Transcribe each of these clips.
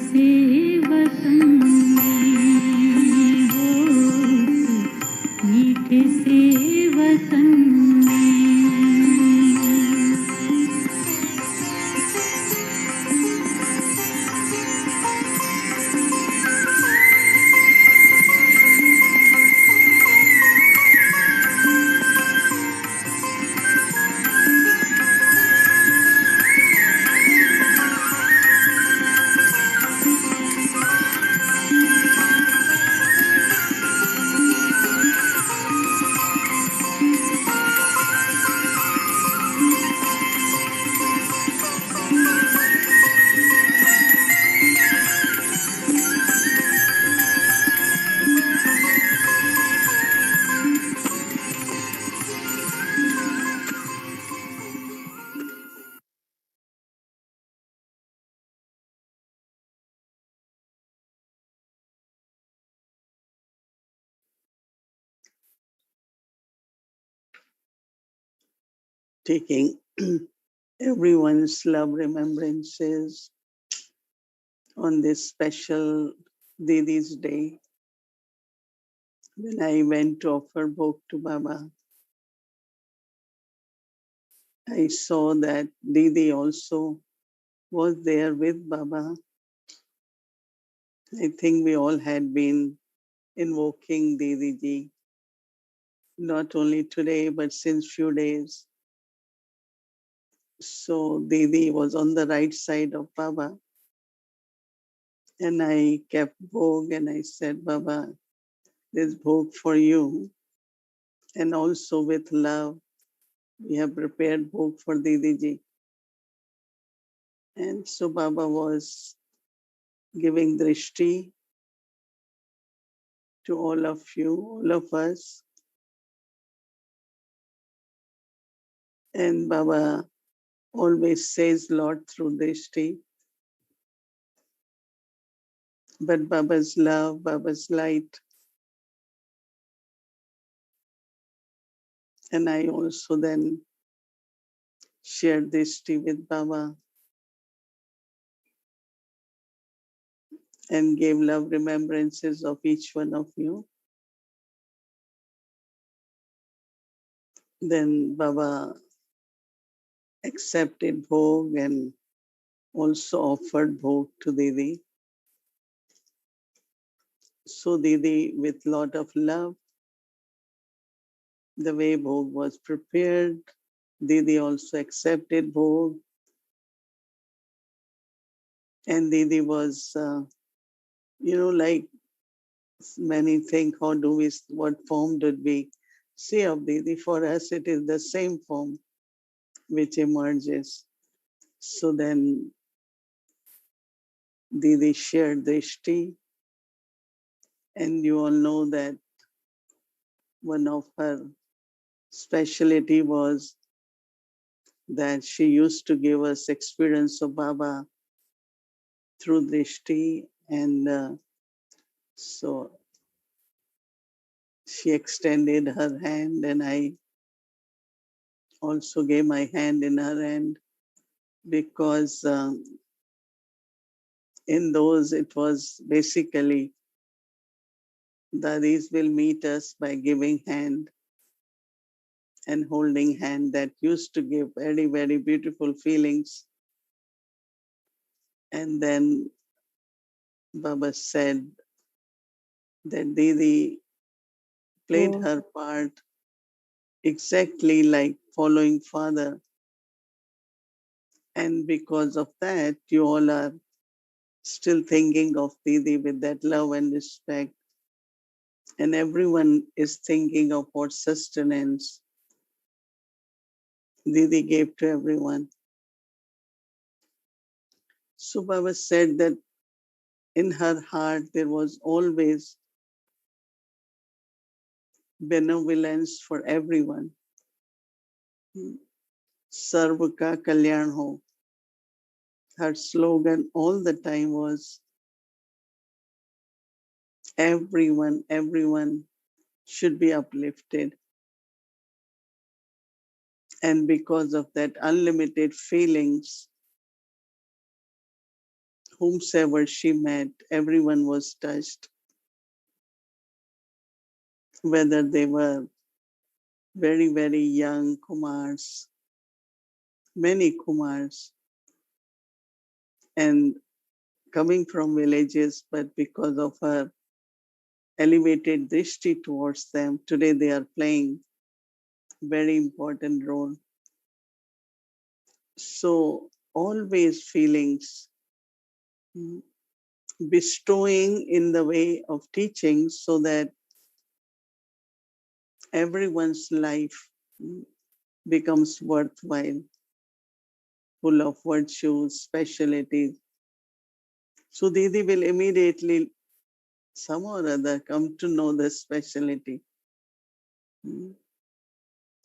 से वतन में हो, मीठे से वतन में। Taking everyone's love remembrances on this special Didi's Day. When I went to offer bhog to Baba, I saw that Didi also was there with Baba. I think we all had been invoking Didi Ji, not only today, but since few days. So Didi was on the right side of Baba. And I kept bhog and I said, Baba, this bhog for you. And also with love, we have prepared bhog for Didi Ji. And so Baba was giving drishti to all of you, all of us. And Baba always says Lord through drishti. But Baba's love, Baba's light. And I also then shared drishti with Baba and gave love remembrances of each one of you. Then Baba accepted bhog and also offered bhog to Didi. So Didi, with lot of love, the way bhog was prepared, Didi also accepted bhog. And Didi was, like many think, what form did we see of Didi? For us, it is the same form which emerges. So then Didi shared drishti, and you all know that one of her specialty was that she used to give us experience of Baba through drishti, and so she extended her hand and I also gave my hand in her hand because in those it was basically Dadis will meet us by giving hand and holding hand. That used to give very, very beautiful feelings. And then Baba said that Didi played her part exactly like following father. And because of that, you all are still thinking of Didi with that love and respect. And everyone is thinking of what sustenance Didi gave to everyone. So Baba said that in her heart there was always benevolence for everyone. Sarva ka kalyan ho. Her slogan all the time was everyone should be uplifted. And because of that unlimited feelings, whomsoever she met, everyone was touched, whether they were very, very young Kumars, many Kumars, and coming from villages, but because of her elevated drishti towards them, today they are playing very important role. So always feelings, mm, bestowing in the way of teaching so that everyone's life becomes worthwhile, full of virtues, specialities. So Didi will immediately, some or other, come to know the speciality. Mm.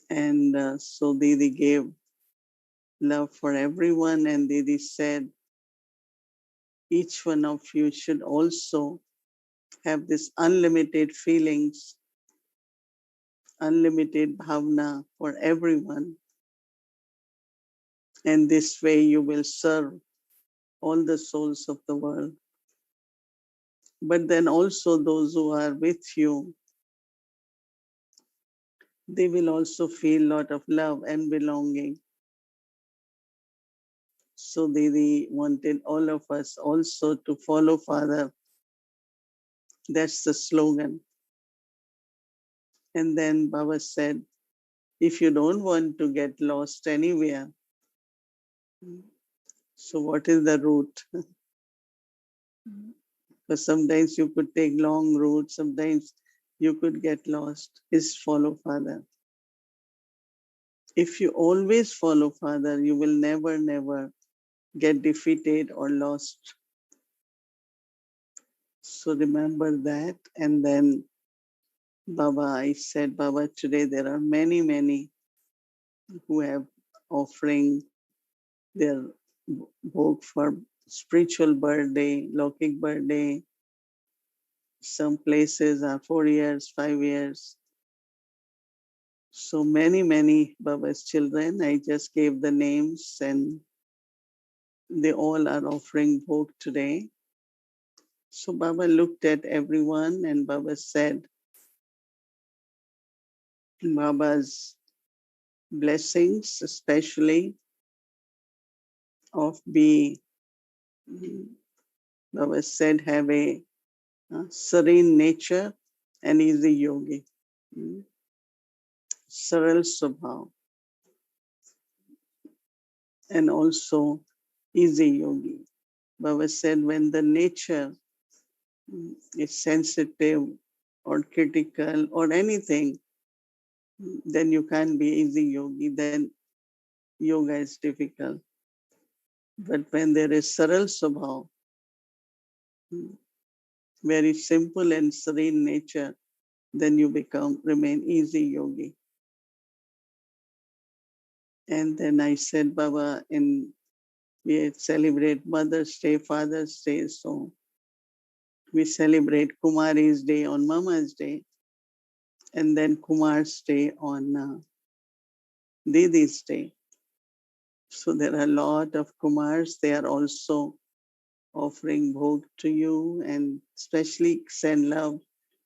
And so Didi gave love for everyone, and Didi said, each one of you should also have this unlimited feelings, unlimited bhavna for everyone. And this way you will serve all the souls of the world. But then also those who are with you, they will also feel a lot of love and belonging. So Didi wanted all of us also to follow Father. That's the slogan. And then Baba said, if you don't want to get lost anywhere, so what is the route? Because sometimes you could take long routes, sometimes you could get lost. Is follow Father. If you always follow Father, you will never, never get defeated or lost. So remember that. And then Baba, I said, Baba, today there are many, many who have offering their bhog for spiritual birthday, Lokik birthday. Some places are 4 years, 5 years. So many, many Baba's children. I just gave the names and they all are offering bhog today. So Baba looked at everyone and Baba said, Baba's blessings, especially of be, Baba said, have a serene nature and easy yogi. Saral Swabhav and also easy yogi. Baba said, when the nature is sensitive or critical or anything, then you can't be easy yogi. Then yoga is difficult. But when there is Saral Swabhav, very simple and serene nature, then you remain easy yogi. And then I said, Baba, we celebrate Mother's Day, Father's Day, so we celebrate Kumari's Day on Mama's Day, and then Kumar's Day on Didi's Day. So there are a lot of Kumars. They are also offering bhog to you and especially send love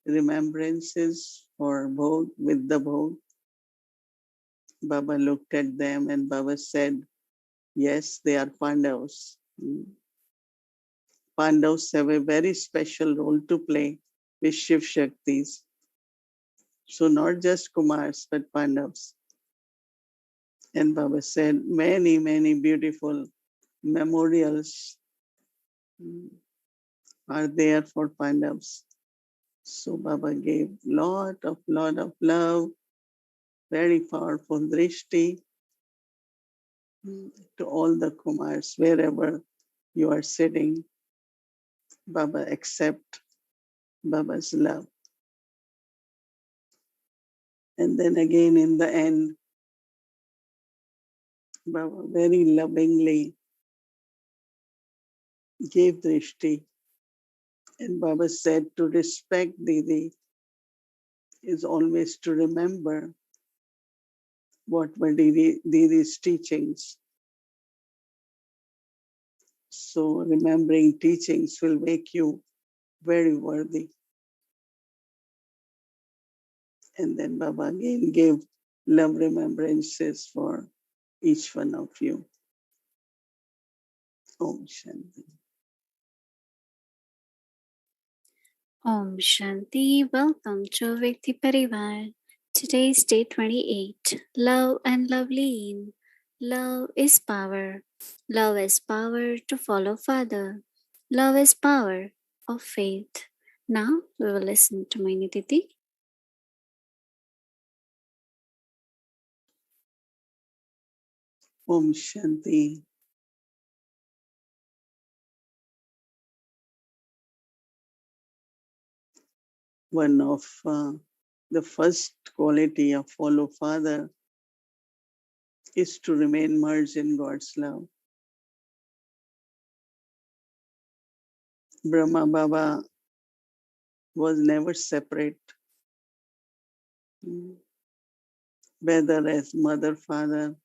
remembrances for bhog with the bhog. Baba looked at them and Baba said, yes, they are Pandavas. Pandavas have a very special role to play with Shiv Shaktis. So not just Kumars, but Pandavas. And Baba said, many, many beautiful memorials are there for Pandavas. So Baba gave lot of love, very powerful drishti to all the Kumars, wherever you are sitting. Baba accept Baba's love. And then again in the end, Baba very lovingly gave drishti. And Baba said to respect Didi is always to remember what were Didi's teachings. So remembering teachings will make you very worthy. And then Baba again gave love remembrances for each one of you. Om Shanti. Om Shanti. Welcome to Vikti Parivar. Today is day 28. Love and Loveleen. Love is power. Love is power to follow Father. Love is power of faith. Now we will listen to Mohini Didi. Om Shanti. One of the first quality of follow Father is to remain merged in God's love. Brahma Baba was never separate, whether as mother, father,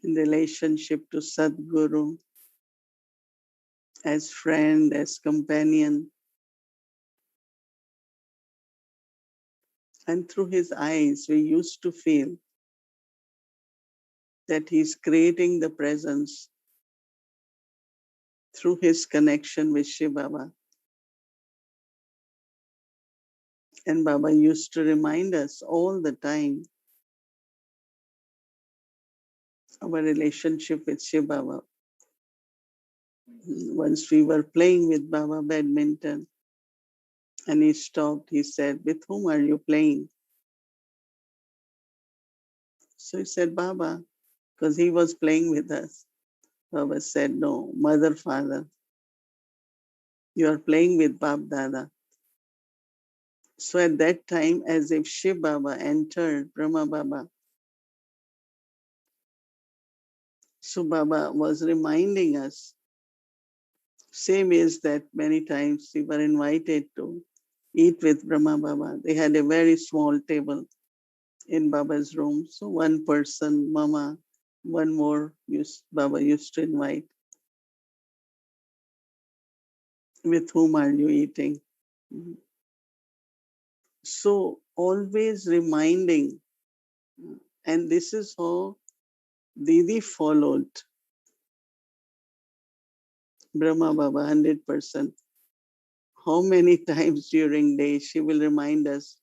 in relationship to Sadguru, as friend, as companion. And through his eyes, we used to feel that he's creating the presence through his connection with Shiv Baba. And Baba used to remind us all the time our relationship with Shiv Baba. Once we were playing with Baba badminton and he stopped, he said, "With whom are you playing?" So he said, "Baba," because he was playing with us. Baba said, "No, mother, father, you are playing with Bab Dada." So at that time, as if Shiv Baba entered Brahma Baba, so Baba was reminding us, same is that many times we were invited to eat with Brahma Baba. They had a very small table in Baba's room. So one person, Mama, one more Baba used to invite. With whom are you eating? So always reminding, and this is how Didi followed Brahma Baba 100%. How many times during day she will remind us,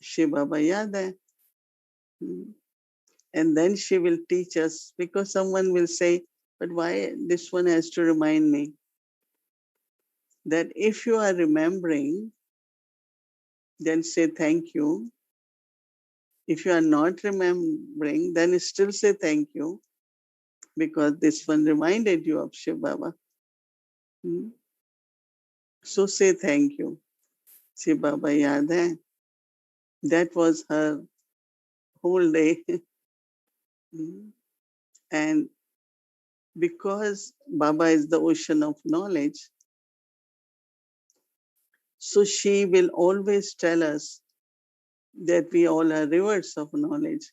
Shiv Baba yaad hai? And then she will teach us, because someone will say, but why this one has to remind me? That if you are remembering, then say thank you. If you are not remembering, then still say thank you, because this one reminded you of Shiv Baba. So say thank you. Shiv Baba yaad hai? That was her whole day. And because Baba is the ocean of knowledge, so she will always tell us that we all are rivers of knowledge.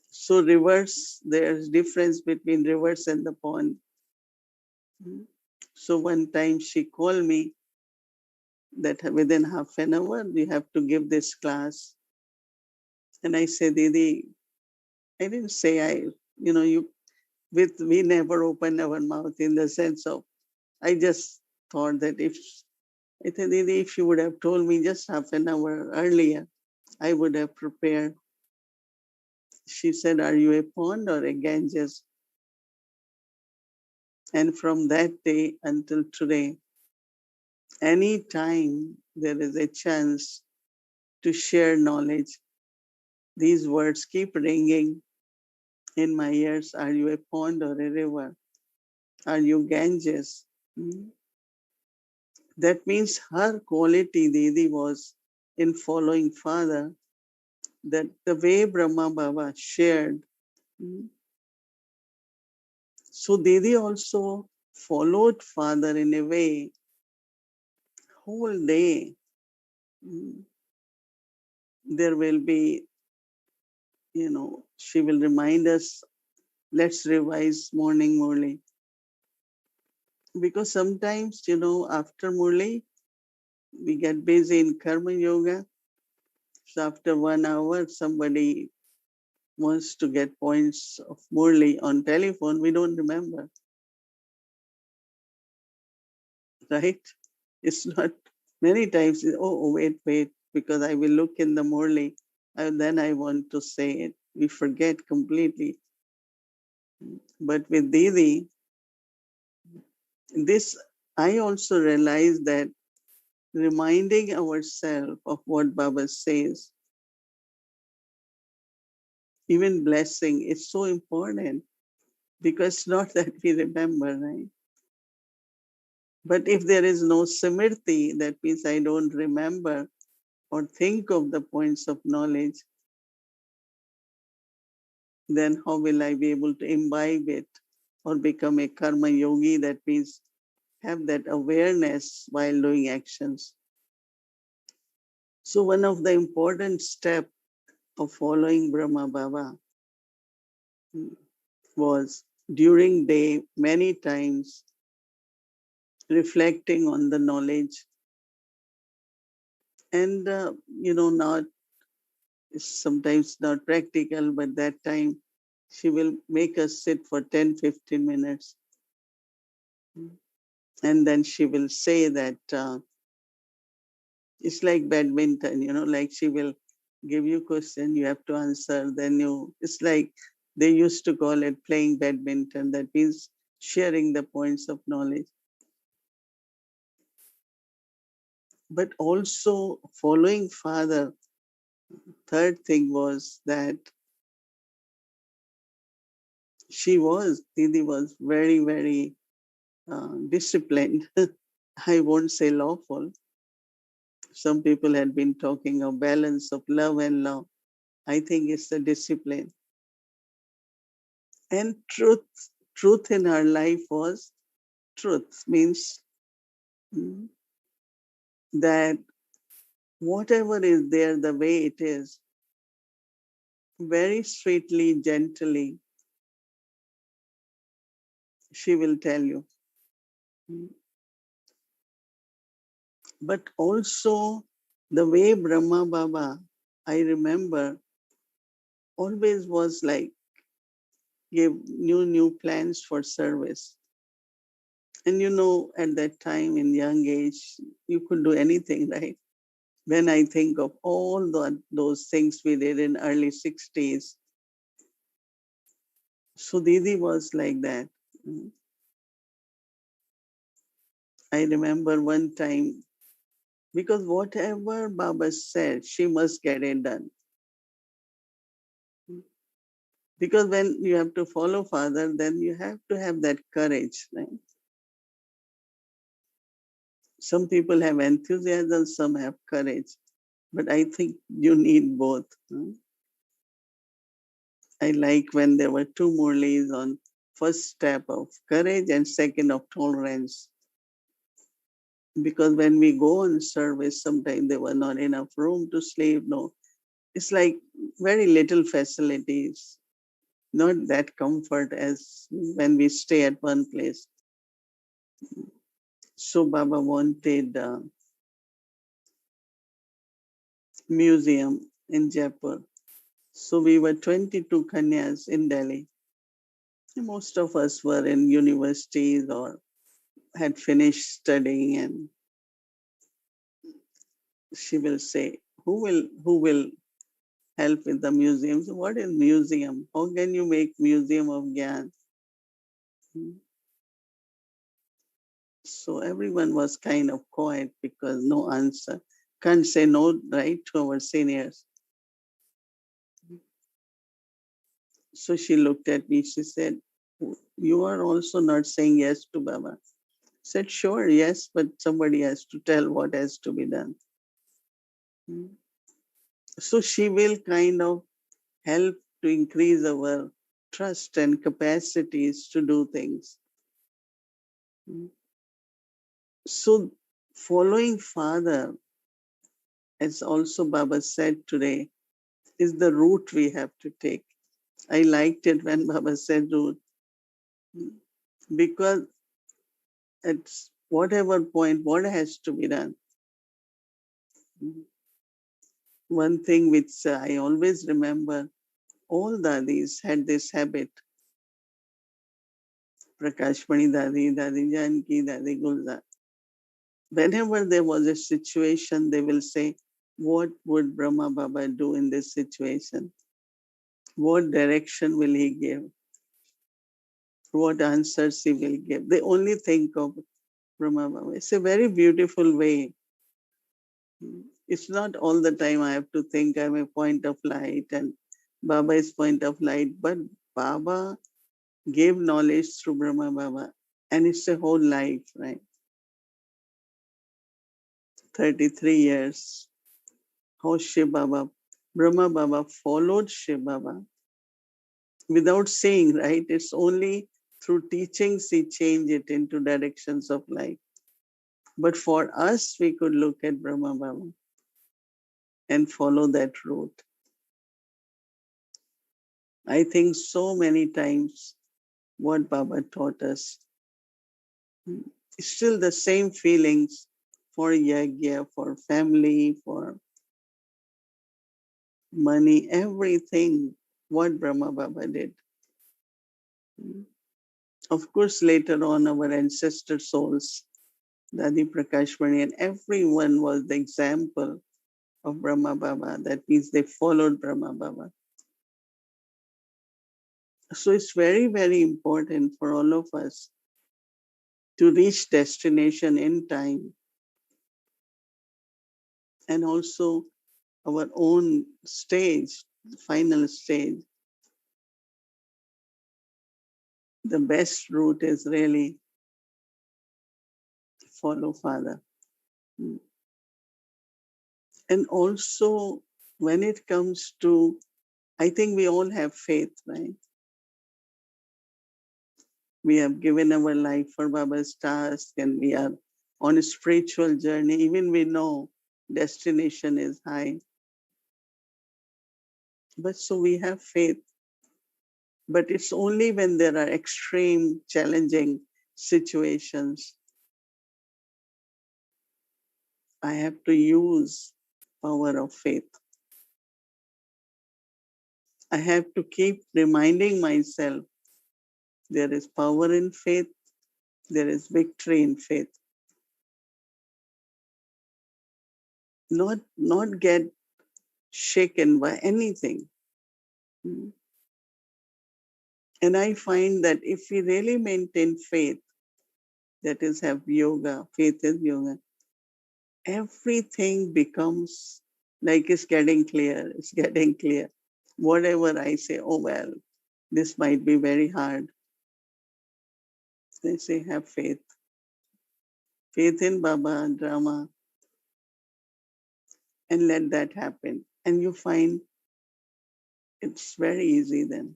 So rivers, there's difference between rivers and the pond. So one time she called me that within half an hour we have to give this class. And I said, Didi, I didn't say we never open our mouth in the sense of, I just thought that I said, Didi, if you would have told me just half an hour earlier, I would have prepared. She said, are you a pond or a Ganges? And from that day until today, any time there is a chance to share knowledge, these words keep ringing in my ears. Are you a pond or a river? Are you Ganges? That means her quality, Didi, was in following Father, that the way Brahma Baba shared. So Didi also followed Father in a way whole day. There will be, she will remind us let's revise morning Murli. Because sometimes, after Murli, we get busy in Karma Yoga. So after 1 hour, somebody wants to get points of Murli on telephone. We don't remember, right? It's not many times, wait, because I will look in the Murli and then I want to say it. We forget completely. But with Didi, this, I also realized that reminding ourselves of what Baba says, even blessing, is so important because it's not that we remember, right? But if there is no simrti, that means I don't remember or think of the points of knowledge, then how will I be able to imbibe it or become a karma yogi? That means have that awareness while doing actions. So one of the important steps of following Brahma Baba was during day many times reflecting on the knowledge and not sometimes not practical, but that time she will make us sit for 10-15 minutes and then she will say that it's like badminton, like she will give you question, you have to answer, then it's like they used to call it playing badminton. That means sharing the points of knowledge. But also following father, third thing was that Didi was very, very disciplined. I won't say lawful. Some people had been talking of balance of love and law. I think it's the discipline. And truth in her life was truth, means that whatever is there, the way it is, very sweetly, gently, she will tell you. But also the way Brahma Baba, I remember, always was like, gave new plans for service. And at that time in young age, you could do anything, right? When I think of all those things we did in early 60s, so Didi was like that. I remember one time, because whatever Baba said, she must get it done. Because when you have to follow Father, then you have to have that courage, right? Some people have enthusiasm, some have courage. But I think you need both. I like when there were two Murlis on first step of courage and second of tolerance. Because when we go on service, sometimes there were not enough room to sleep. No, it's like very little facilities, not that comfort as when we stay at one place. So Baba wanted a museum in Jaipur. So we were 22 Kanyas in Delhi. Most of us were in universities or had finished studying, and she will say, who will help with the museum? So what is museum? How can you make museum of Gyan? So everyone was kind of quiet because no answer. Can't say no, right, to our seniors. So she looked at me, she said, you are also not saying yes to Baba. I said, sure, yes, but somebody has to tell what has to be done. So she will kind of help to increase our trust and capacities to do things. So following Father, as also Baba said today, is the route we have to take. I liked it when Baba said root, because at whatever point, what has to be done? One thing which I always remember, all dadis had this habit. Prakashmani Dadi, Dadi Janki, Dadi Gulzar. Whenever there was a situation, they will say, what would Brahma Baba do in this situation? What direction will he give? What answers he will give? They only think of Brahma Baba. It's a very beautiful way. It's not all the time I have to think I'm a point of light and Baba is point of light, but Baba gave knowledge through Brahma Baba, and it's a whole life, right? 33 years. How Shiv Baba, Brahma Baba followed Shiv Baba without saying, right? It's only through teachings he changed it into directions of life. But for us, we could look at Brahma Baba and follow that route. I think so many times what Baba taught us, still the same feelings for yagya, for family, for money, everything, what Brahma Baba did. Of course, later on, our ancestor souls, Dadi Prakashmani, and everyone was the example of Brahma Baba. That means they followed Brahma Baba. So it's very, very important for all of us to reach destination in time, and also our own stage, final stage. The best route is really follow Father. And also, when it comes to, I think we all have faith, right? We have given our life for Baba's task and we are on a spiritual journey. Even we know destination is high. But so we have faith. But it's only when there are extreme, challenging situations I have to use power of faith. I have to keep reminding myself there is power in faith, there is victory in faith. Not get shaken by anything. And I find that if we really maintain faith, that is, have yoga, faith is yoga, everything becomes like it's getting clear, it's getting clear. Whatever I say, oh well, this might be very hard. They say, have faith. Faith in Baba, drama, and let that happen. And you find it's very easy then.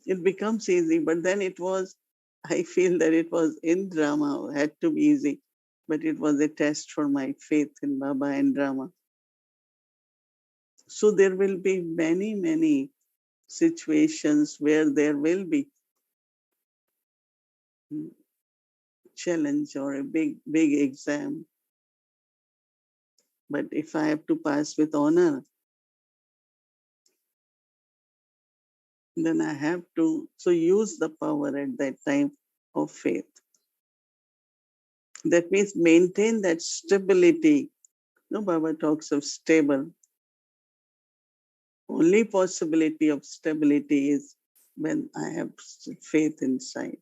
It becomes easy, but then it was, I feel that it was in drama, had to be easy, but it was a test for my faith in Baba and drama. So there will be many, many situations where there will be challenge or a big, big exam. But if I have to pass with honor, then I have to so use the power at that time of faith. That means maintain that stability. No, Baba talks of stable. Only possibility of stability is when I have faith inside.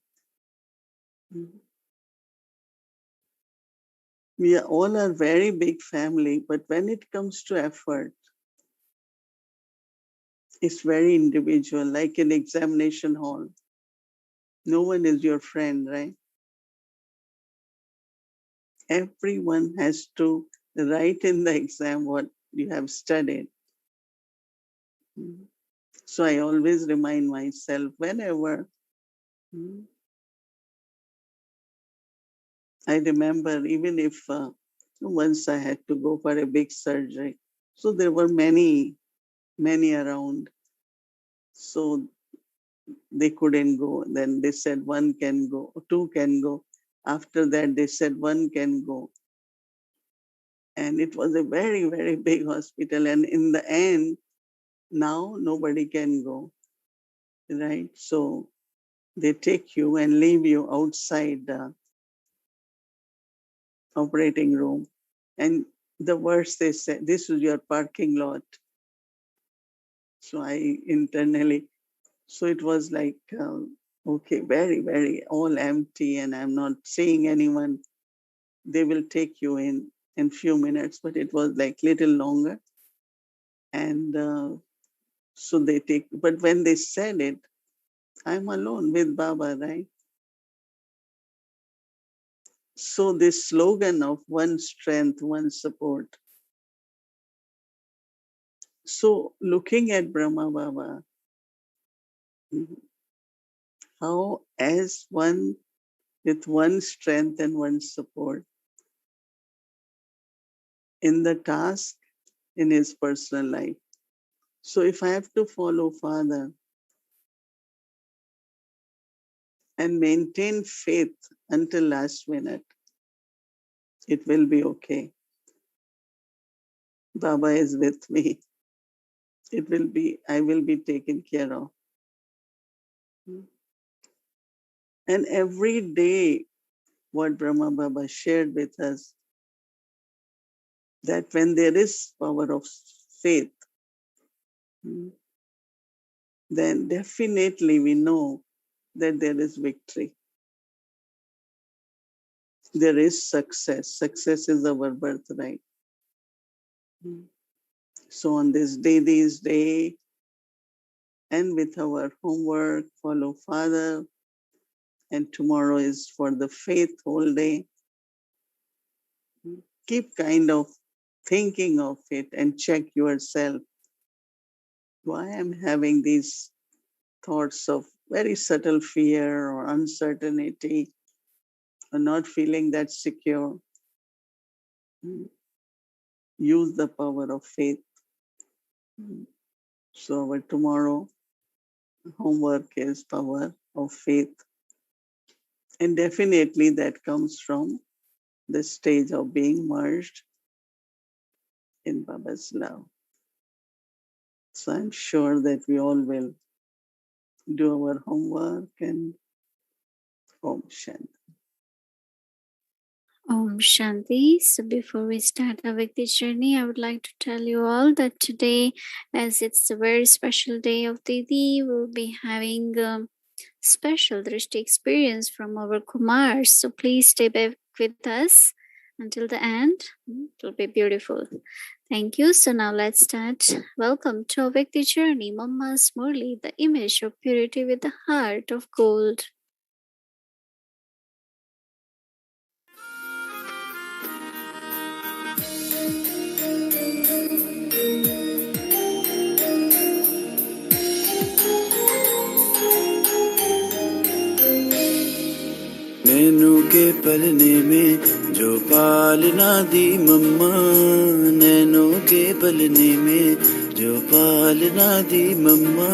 We are all a very big family, but when it comes to effort, it's very individual, like in examination hall. No one is your friend, right? Everyone has to write in the exam what you have studied. So I always remind myself whenever I remember, even if once I had to go for a big surgery. So there were many, many around. So they couldn't go. Then they said one can go, two can go. After that, they said one can go. And it was a very, very big hospital. And in the end, now nobody can go, right? So they take you and leave you outside the operating room. And the words they said, this is your parking lot. So I internally, so it was like, okay, very, very all empty, and I'm not seeing anyone. They will take you in few minutes, but it was like little longer. And so they take, but when they said it, I'm alone with Baba, right? So this slogan of one strength, one support. So looking at Brahma Baba, how as one with one strength and one support in the task in his personal life. So if I have to follow Father and maintain faith until last minute, it will be okay. Baba is with me. It will be, I will be taken care of. And every day, what Brahma Baba shared with us, that when there is power of faith, then definitely we know that there is victory. There is success. Success is our birthright. So on this day, and with our homework, follow Father, and tomorrow is for the faith whole day. Keep kind of thinking of it and check yourself. Why I'm having these thoughts of very subtle fear or uncertainty or not feeling that secure? Use the power of faith. So our tomorrow homework is power of faith. And definitely that comes from the stage of being merged in Baba's love. So I'm sure that we all will do our homework and Om Shanti. Om Shanti. So before we start our Vikti journey, I would like to tell you all that today, as it's a very special day of Didi, we'll be having special Drishti experience from our Kumars. So please stay back with us until the end. It will be beautiful. Thank you. So now let's start. Welcome to our Vikti journey. Mama's Murli, the image of purity with the heart of gold. नैनों के पलने में जो पालना दी मम्मा, नैनों के पलने में जो पालना दी मम्मा,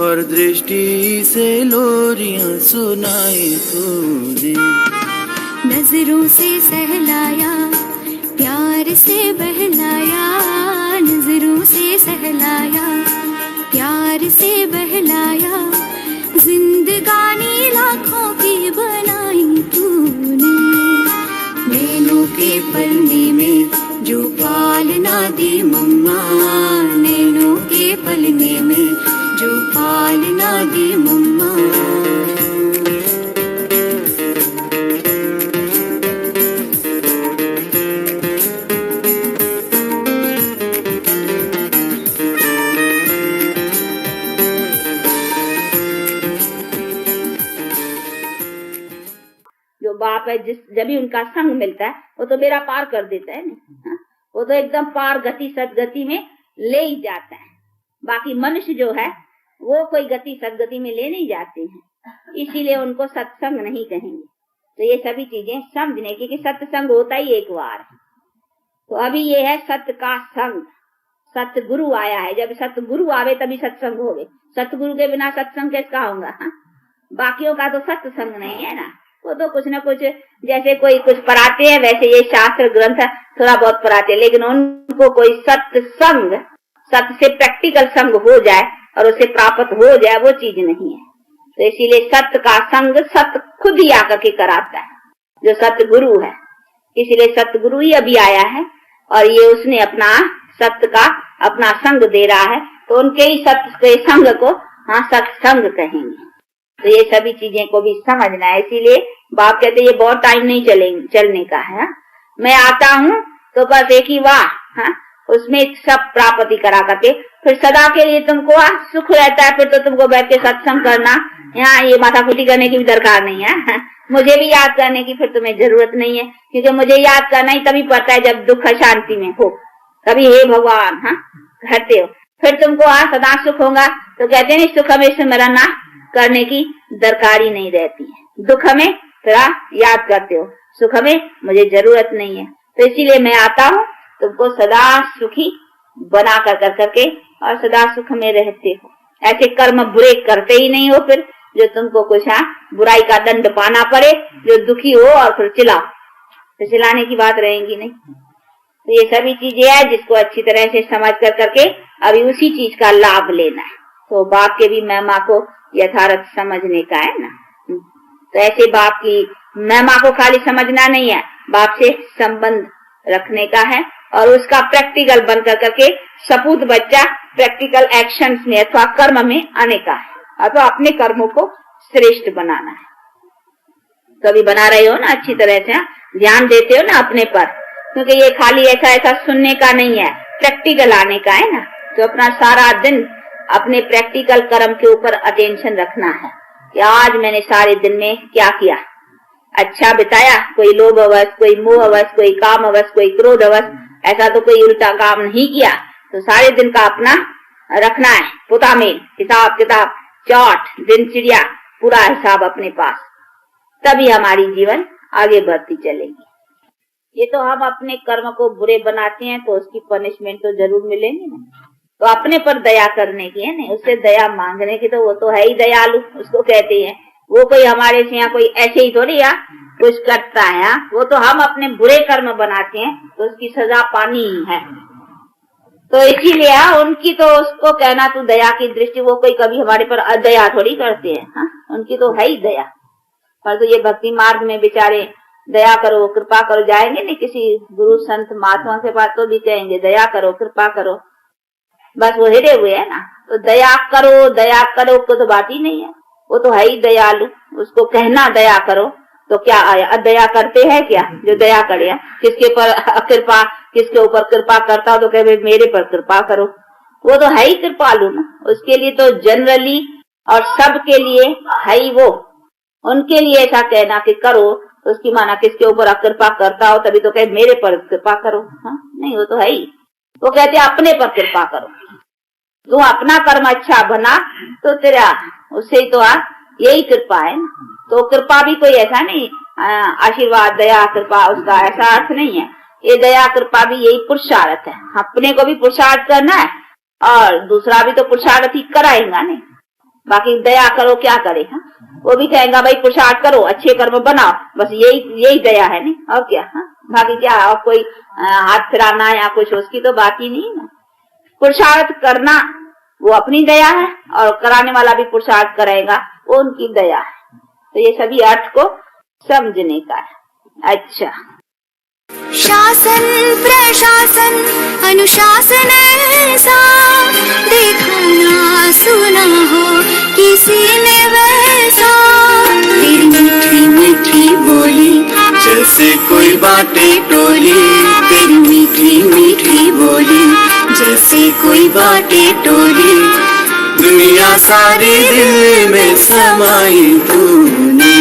और दृष्टि से लोरियां सुनाई तूने। नजरों से सहलाया, प्यार से बहलाया, नजरों से सहलाया, प्यार से बहलाया, जिंदगानी लाखों की बनाई तूने। नैनों के पलने में जो पालना दी मम्मा, नैनों के पलने में जो पालना दी मम्मा। बाप है, जब भी उनका संग मिलता है वो तो बेड़ा पार कर देता है ना। वो तो एकदम पार गति सदगति में ले ही जाता है। बाकी मनुष्य जो है वो कोई गति सदगति में ले नहीं जाते हैं, इसीलिए उनको सत्संग नहीं कहेंगे। तो ये सभी चीजें समझने की कि सत्संग होता ही एक बार है। तो अभी ये है सत्य का संग, सतगुरु आया है। जब सतगुरु आवे तभी सत्संग होवे। सतगुरु के बिना सत्संग कैसे होगा? हाँ? बाकियों का तो सत्संग नहीं है ना, वो तो कुछ न कुछ जैसे कोई कुछ पढ़ाते हैं वैसे ये शास्त्र ग्रंथ थोड़ा बहुत पढ़ाते हैं, लेकिन उनको कोई सत्संग, सत्य से प्रैक्टिकल संग हो जाए और उसे प्राप्त हो जाए, वो चीज नहीं है। तो इसीलिए सत्य का संग सत्य खुद ही आकर के कराता है, जो सतगुरु है। इसीलिए सतगुरु ही अभी आया है और ये उसने अपना सत्य का अपना संग दे रहा है, तो उनके ही सत्य के संग को हाँ सत्संग कहेंगे। तो ये सभी चीजें को भी समझना है। इसीलिए बाप कहते ये बहुत टाइम नहीं चलने का है। मैं आता हूँ तो बस एक ही वाह, हाँ, उसमें सब प्राप्ति करा करके फिर सदा के लिए तुमको सुख रहता है। फिर तो तुमको बैठ के सत्संग करना, यहाँ ये माथाकुटी करने की भी दरकार नहीं है, हाँ? मुझे भी याद करने की फिर तुम्हें जरूरत नहीं है, क्योंकि मुझे याद करना ही तभी पड़ता है जब दुख शांति में हो, तभी हे भगवान हाँ कहते हो। फिर तुमको सदा सुख होगा। तो कहते हैं सुख में स्मरण करने की दरकार ही नहीं रहती है। दुख में थोड़ा याद करते हो, सुख में मुझे जरूरत नहीं है। तो इसीलिए मैं आता हूँ तुमको सदा सुखी बना कर करके और सदा सुख में रहते हो। ऐसे कर्म बुरे करते ही नहीं हो फिर जो तुमको कुछ बुराई का दंड पाना पड़े, जो दुखी हो और फिर चिल्लाओ, तो चिल्लाने की बात रहेगी नहीं। तो ये सभी चीजें है जिसको अच्छी तरह से समझ कर करके अभी उसी चीज का लाभ लेना है। तो बाप के भी महिमा को यथार्थ समझने का है ना। तो ऐसे बाप की महिमा को खाली समझना नहीं है, बाप से संबंध रखने का है और उसका प्रैक्टिकल बन कर करके सपूत बच्चा प्रैक्टिकल एक्शंस में अथवा कर्म में आने का है, अथवा अपने कर्मों को श्रेष्ठ बनाना है। तो अभी बना रहे हो ना अच्छी तरह से, ध्यान देते हो ना अपने पर, क्योंकि ये खाली ऐसा सुनने का नहीं है, प्रैक्टिकल आने का है ना। तो अपना सारा दिन अपने प्रैक्टिकल कर्म के ऊपर अटेंशन रखना है कि आज मैंने सारे दिन में क्या किया, अच्छा बिताया, कोई लोभ अवश, कोई मोह अवश, कोई काम अवश, कोई क्रोध अवश, ऐसा तो कोई उल्टा काम नहीं किया। तो सारे दिन का अपना रखना है पुता में हिसाब किताब, चार्ट, दिनचर्या, पूरा हिसाब अपने पास, तभी हमारी जीवन आगे बढ़ती चलेगी। ये तो हम अपने कर्म को बुरे बनाते हैं तो उसकी पनिशमेंट तो जरूर मिलेगी ना। तो अपने पर दया करने की है नहीं, उससे दया मांगने की, तो वो तो है ही दयालु, उसको कहते हैं। वो कोई हमारे से यहाँ कोई ऐसे ही थोड़ी कुछ करता है, वो तो हम अपने बुरे कर्म बनाते हैं तो उसकी सजा पानी ही है। तो इसीलिए उनकी तो उसको कहना तू दया की दृष्टि, वो कोई कभी हमारे पर अदया थोड़ी करते हैं, हाँ? उनकी तो है ही दया। पर तो ये भक्ति मार्ग में बेचारे दया करो कृपा करो जाएंगे नहीं किसी गुरु संत महात्मा के पास, तो भी कहेंगे दया करो कृपा करो, बस वो हिरे हुए है ना। तो दया करो को तो बात ही नहीं है, वो तो है ही दयालु। उसको कहना दया करो तो क्या आया, अदया करते हैं क्या जो दया करे? किसके पर कृपा, किसके ऊपर कृपा करता हो तो कहे मेरे पर कृपा करो, वो तो है ही कृपालु ना। उसके लिए तो जनरली और सबके लिए है ही वो, उनके लिए ऐसा कहना कि करो तो उसकी माना किसके ऊपर कृपा करता हो तभी तो कहे मेरे पर कृपा करो, हाँ? नहीं, वो तो है ही। वो कहते अपने पर कृपा करो, तू अपना कर्म अच्छा बना तो तेरा उससे ही तो यही कृपा है ना। तो कृपा भी कोई ऐसा नहीं आशीर्वाद दया कृपा उसका ऐसा अर्थ नहीं है। ये दया कृपा भी यही पुरुषार्थ है, अपने को भी पुरुषार्थ करना है और दूसरा भी तो पुरुषार्थ ही कराएगा नहीं। बाकी दया करो क्या करे, हाँ? वो भी कहेगा भाई पुरुषार्थ करो अच्छे कर्म बनाओ, बस यही दया है नहीं और क्या, हाँ? बाकी क्या और कोई हाथ फिराना या कुछ उसकी तो बात ही नहीं है। पुरुषार्थ करना वो अपनी दया है और कराने वाला भी पुरुषार्थ करेगा वो उनकी दया है। तो ये सभी अर्थ को समझने का है। अच्छा, शासन प्रशासन अनुशासन ऐसा देखा ना सुना हो किसी ने वैसा। तेरी मीठी मीठी बोली जैसे कोई बाटे टोली, तेरी मीठी मीठी बोली जैसे कोई बाटे टोली। दुनिया सारी दिल में समाई तूने,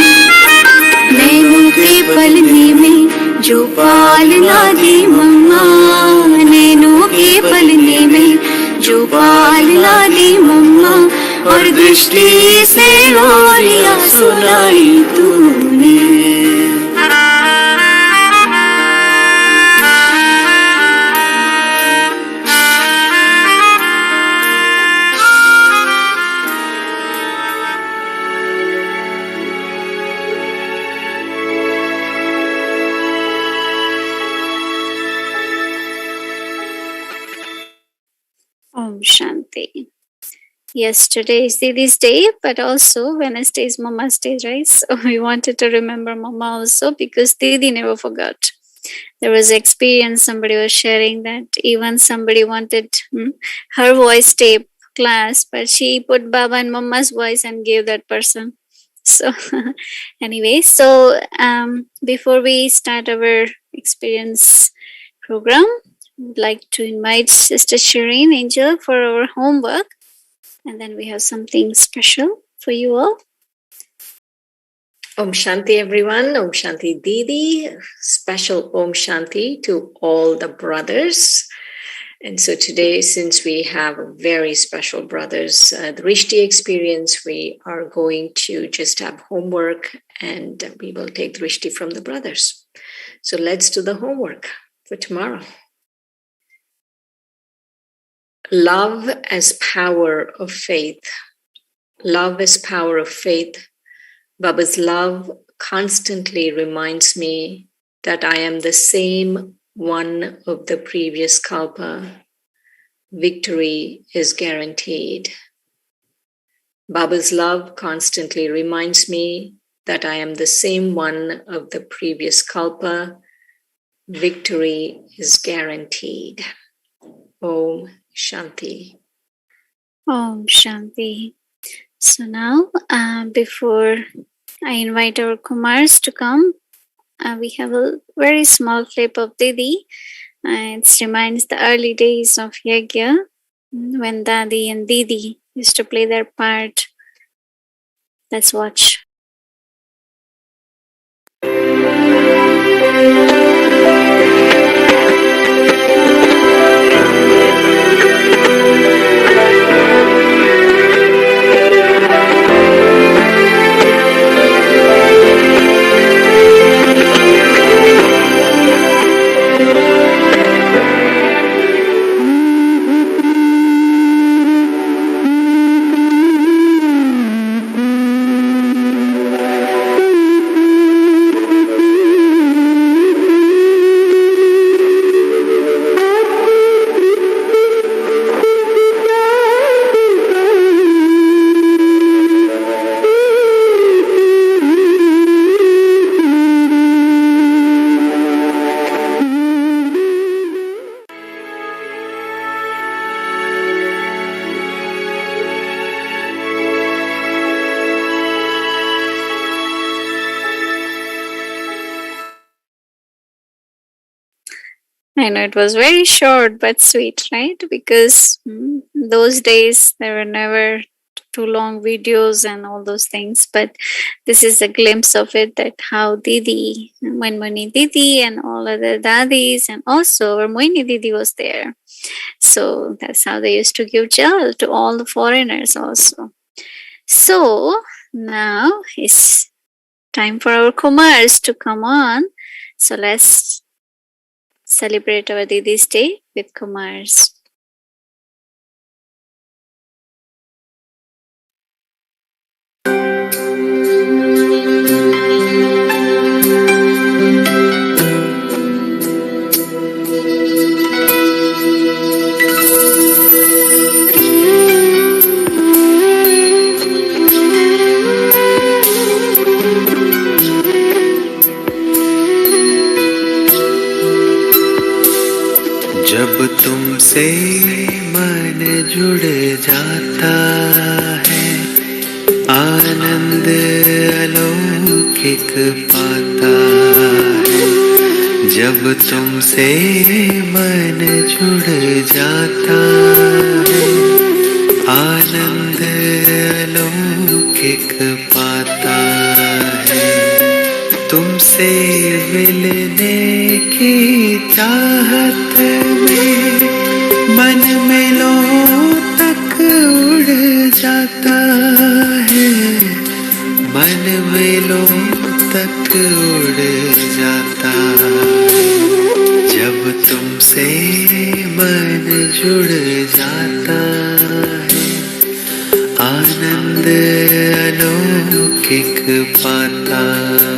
नैनों के पलने में जो पालना दी मम्मा, नैनों के पलने में जो पालना दी मम्मा। और दृष्टि से लोरियां सुनाई तूने। Day. Yesterday is Didi's day, but also Wednesday is Mama's day, right? So we wanted to remember Mama also because Didi never forgot. There was an experience, somebody was sharing that even somebody wanted her voice tape class, but she put Baba and Mama's voice and gave that person. So anyway, so before we start our experience program, I'd like to invite Sister Shireen Angel for our homework, and then we have something special for you all. Om Shanti, everyone. Om Shanti, Didi. Special Om Shanti to all the brothers. And so today, since we have very special brothers, the Rishti experience, we are going to just have homework and we will take the Rishti from the brothers. So let's do the homework for tomorrow. Love as power of faith. Love as power of faith. Baba's love constantly reminds me that I am the same one of the previous kalpa. Victory is guaranteed. Baba's love constantly reminds me that I am the same one of the previous kalpa. Victory is guaranteed. Om Shanti. Om Shanti. So now, before I invite our Kumars to come, we have a very small clip of Didi. It reminds the early days of Yagya, when Dadi and Didi used to play their part. Let's watch. I know it was very short but sweet, right? Because those days there were never too long videos and all those things. But this is a glimpse of it, that how Didi, when Mohini Didi and all other dadis, and also our Mohini Didi was there. So that's how they used to give jal to all the foreigners also. So now it's time for our Kumars to come on. So let's celebrate our Didi's Day with Kumars. जब तुमसे मन जुड़ जाता है, आनंद अलौकिक पाता है। जब तुमसे मन जुड़ जाता है, आनंद अलौकिक पाता है। तुमसे मिलने की चाहत में मन मेलों तक उड़ जाता है, मन मेलों तक उड़ जाता है। जब तुमसे मन जुड़ जाता है, आनंद अलौकिक पाता है।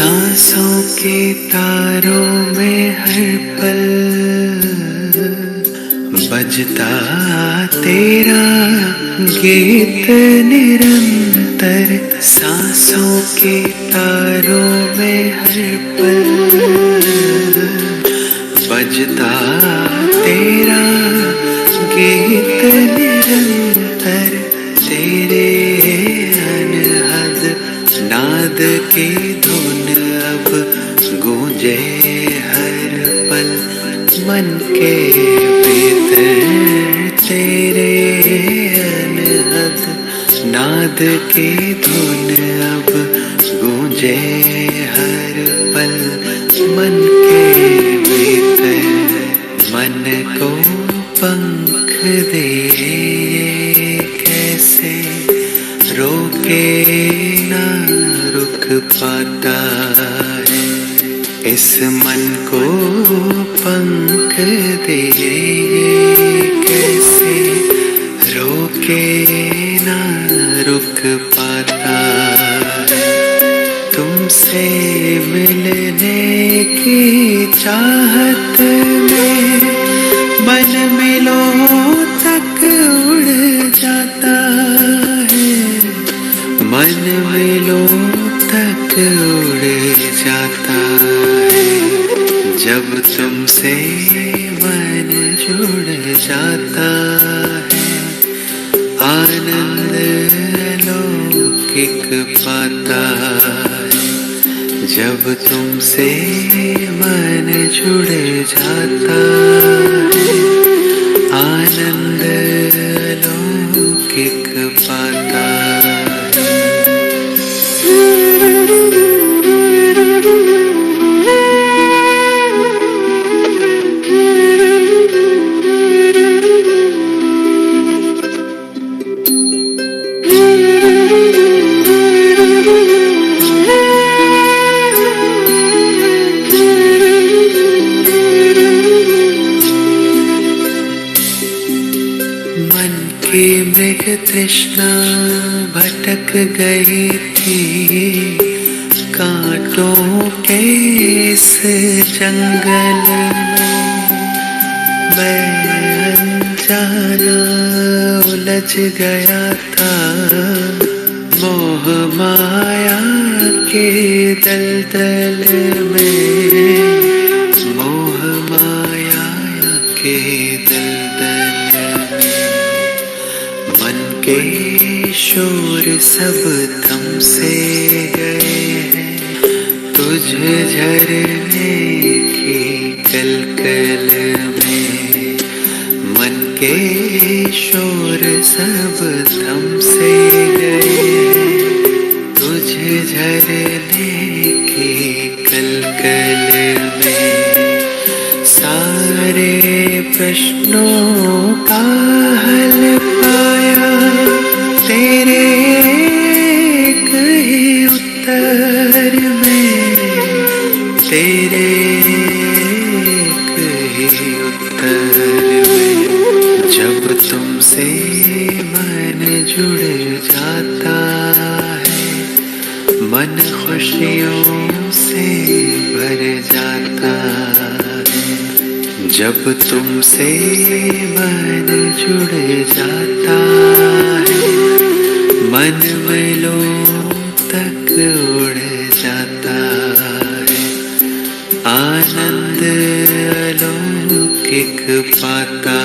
सांसों के तारों में हर पल बजता तेरा गीत निरंतर। सांसों के तारों में हर पल बजता तेरा गीत निरंतर। तेरे अनहद नाद की धुन अब गूंजे हर पल मन के भीतर। तेरे अनहद नाद की धुन अब गूंजे हर पल मन के भीतर। मन को पंख दे कैसे रोके ना रुक पाता है। इस मन को पंख दे कैसे रोके ना रुक पाता है। तुमसे मिलने की चाहत में मन मिलों तक उड़ जाता है। मन मिलों तक उड़ जाता है। जब तुमसे मन जुड़ जाता है आनंद अलौकिक पाता है। जब तुमसे मन जुड़ जाता है आनंद अलौकिक पाता है। मृग तृष्णा भटक गई थी कांटों के इस जंगल में। मैं अनजाना उलझ गया था मोह माया के दलदल में। मोह माया के दलदल में मन के शोर सब थम से गए हैं तुझ झरने की कलकल में। मन के शोर सब थम से गए हैं तुझ झरने की कलकल में। सारे प्रश्नों का हल पाया तेरे एक ही उत्तर में। तेरे एक ही उत्तर में। जब तुमसे मन जुड़ जाता है मन खुशियों से भर जाता है। जब तुमसे मन जुड़ जाता है मन मेलों तक उड़ जाता है। आनंद अलौकिक पाता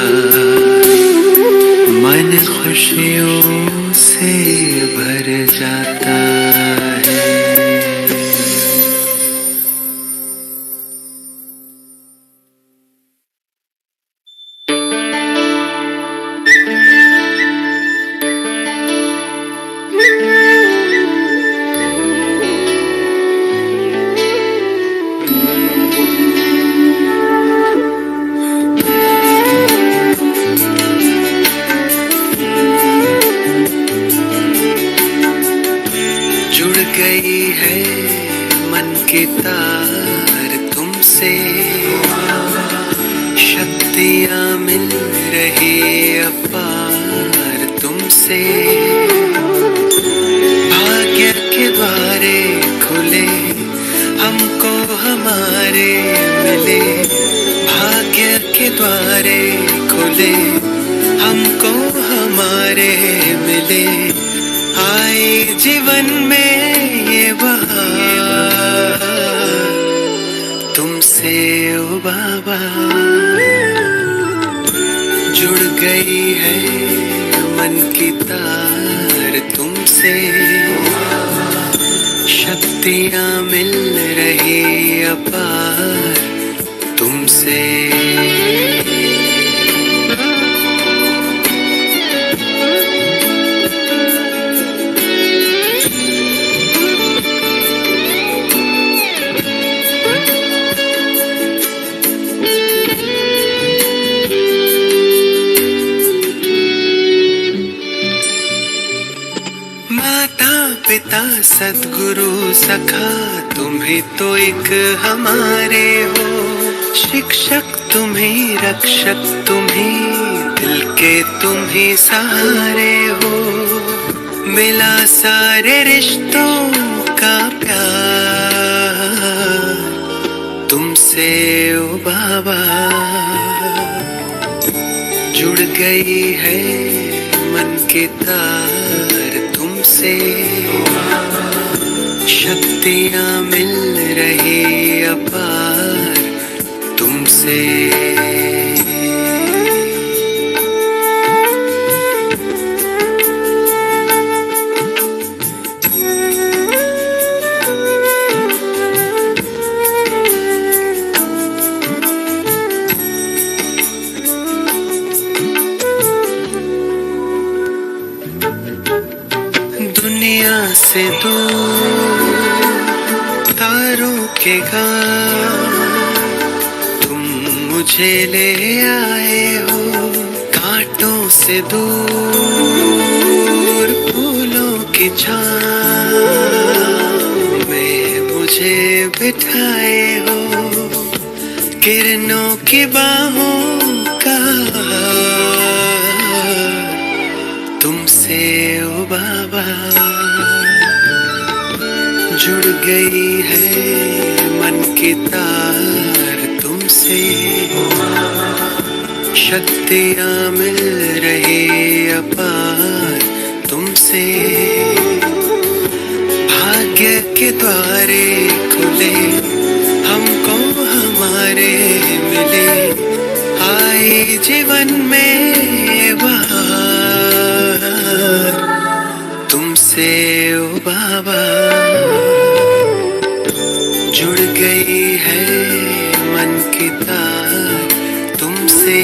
मन खुशियों से भर जाता है। गई है मन के तार तुमसे शक्तियाँ मिल रही अपार तुमसे। भाग्य के द्वारे खुले मिले, भाग्य के द्वारे खुले, हमको हमारे मिले, आए जीवन में ये बहार तुमसे ओ बाबा। जुड़ गई है मन की तार तुमसे, शक्तियाँ मिल रही अपार तुमसे। पिता सद्गुरु सखा तुम्ही तो एक हमारे हो, शिक्षक तुम्ही रक्षक तुम्ही, दिल के तुम्ही सहारे हो, मिला सारे रिश्तों का प्यार तुमसे ओ बाबा। जुड़ गई है मन की तार तुमसे, शक्तियाँ मिल रही अपार तुमसे। दुनिया से दूर तारों के गाँव तुम मुझे ले आए हो, कांटों से दूर फूलों की छाँव में मुझे बिठाए हो, किरणों की बाहों का तुमसे ओ बाबा। जुड़ गई है मन की तार तुमसे, शक्तियाँ मिल रही अपार तुमसे, भाग्य के द्वारे खुले, हमको हमारे मिले, आए जीवन में बहार तुमसे ओ बाबा। जुड़ गई है मन की तार तुमसे,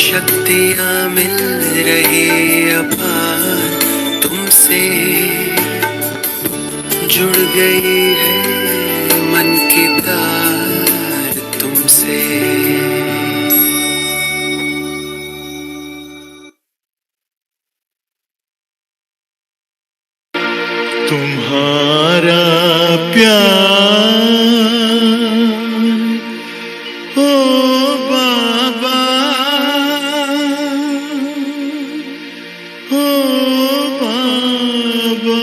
शक्तियाँ मिल रही अपार तुमसे। जुड़ गई है मन की तार तुमसे। तुम्हारा प्यार ओ बाबा, ओ बाबा।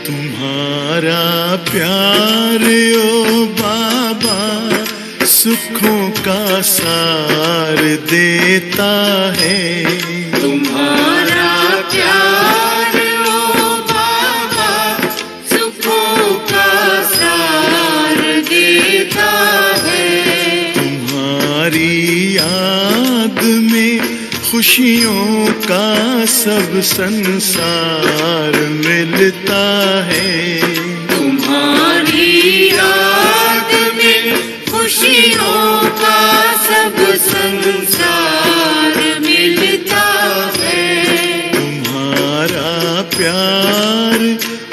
तुम्हारा प्यार ओ बाबा सुखों का सार देता है। तुम्हारा प्यार ओ बाबा सुखों का सार देता है। तुम्हारी याद में खुशियों का सब संसार मिलता है। तुम्हारी याद में खुशियों का सब संसार मिलता है। तुम्हारा प्यार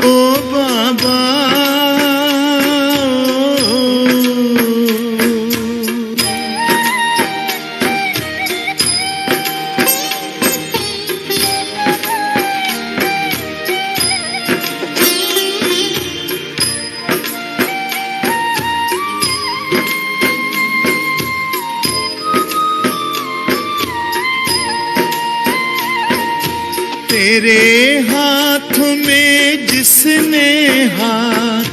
ओ बाबा, तेरे हाथ में जिसने हाथ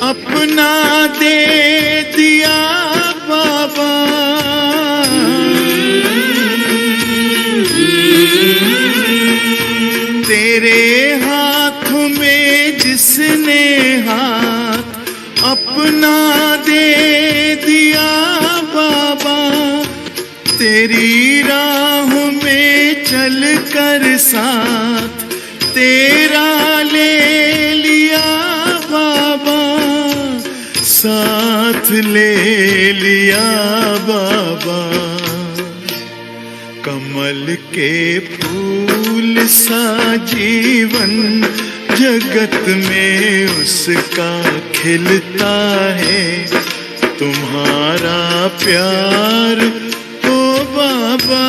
अपना दे दिया बाबा, तेरे हाथ में जिसने हाथ अपना दे दिया बाबा, तेरी राह में चल कर साथ तेरा ले लिया बाबा, साथ ले लिया बाबा। कमल के फूल सा जीवन जगत में उसका खिलता है, तुम्हारा प्यार ओ बाबा।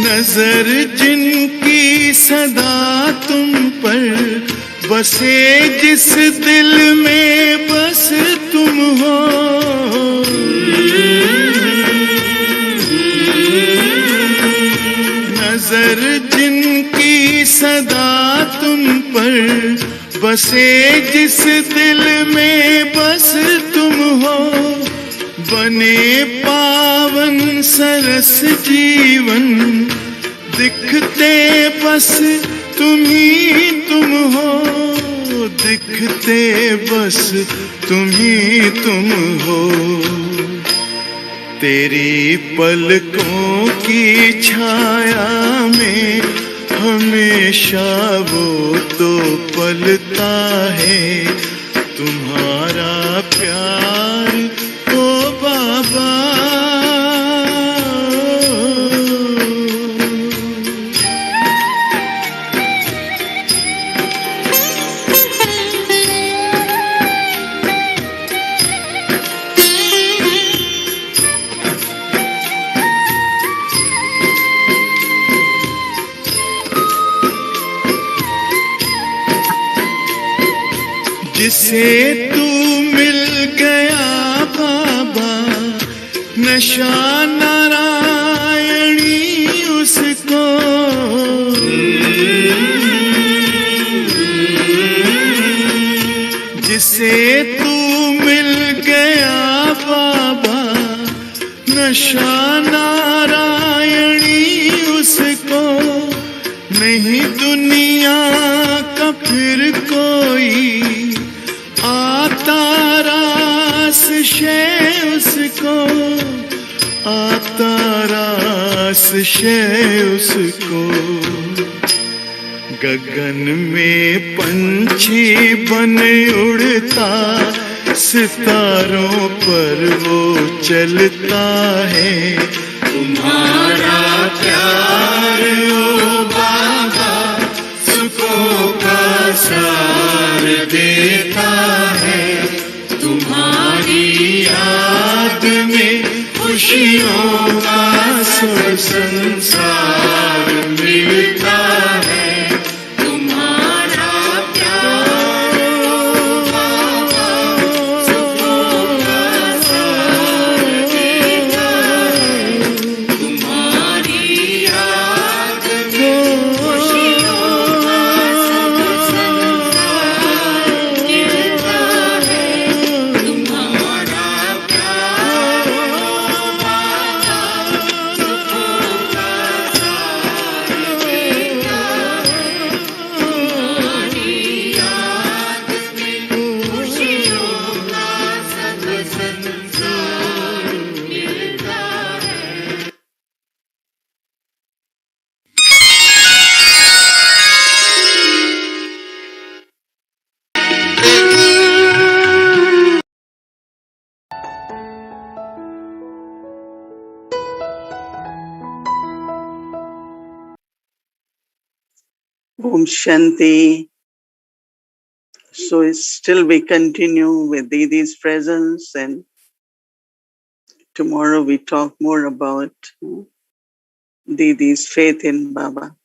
नजर जिनकी सदा तुम पर बसे, जिस दिल में बस तुम हो, नजर जिनकी सदा तुम पर बसे, जिस दिल में बस तुम हो, बने पावन सरस जीवन दिखते बस तुम ही तुम हो, दिखते बस तुम ही तुम हो। तेरी पलकों की छाया में हमेशा वो तो पलता है, तुम्हारा प्यार ओ बाबा। जिसे तू मिल गया बाबा, नशा नारायणी उसको, जिसे तू मिल गया बाबा, नशा नारायणी उसको, नहीं दुनिया का फिर कोई आता रास शय उसको, आता रास शय उसको। गगन में पंछी बन उड़ता, सितारों पर वो चलता है, तुम्हारा प्यार ओ बाबा सुखों का सार देता है, तुम्हारी याद में खुशियों का सब संसार मिलता है, तुम्हारा प्यार ओ बाबा सुखों का सार देता है, तुम्हारी याद में खुशियों का सब संसार मिलता है, तुम्हारा प्यार ओ बाबा सुखों का सार देता है, तुम्हारी याद में खुशियों का सब संसार मिलता है। Om Shanti. So still we continue with Didi's presence, and tomorrow we talk more about Didi's faith in Baba.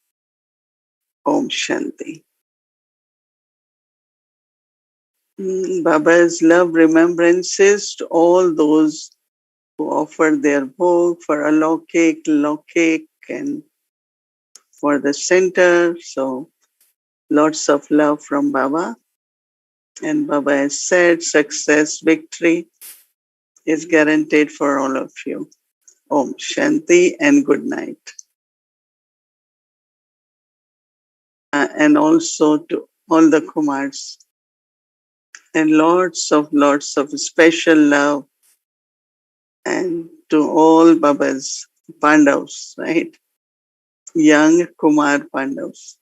Om Shanti. Baba's love remembrances to all those who offer their bhog for Alaukik, and for the center. So lots of love from Baba. And Baba has said success, victory is guaranteed for all of you. Om Shanti and good night. And also to all the Kumars. And lots of special love and to all Baba's Pandavas, right? Young Kumar Pandavas.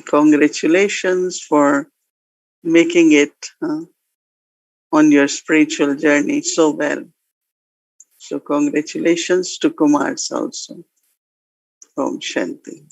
Congratulations for making it on your spiritual journey so well. So congratulations to Kumars also. Om Shanti.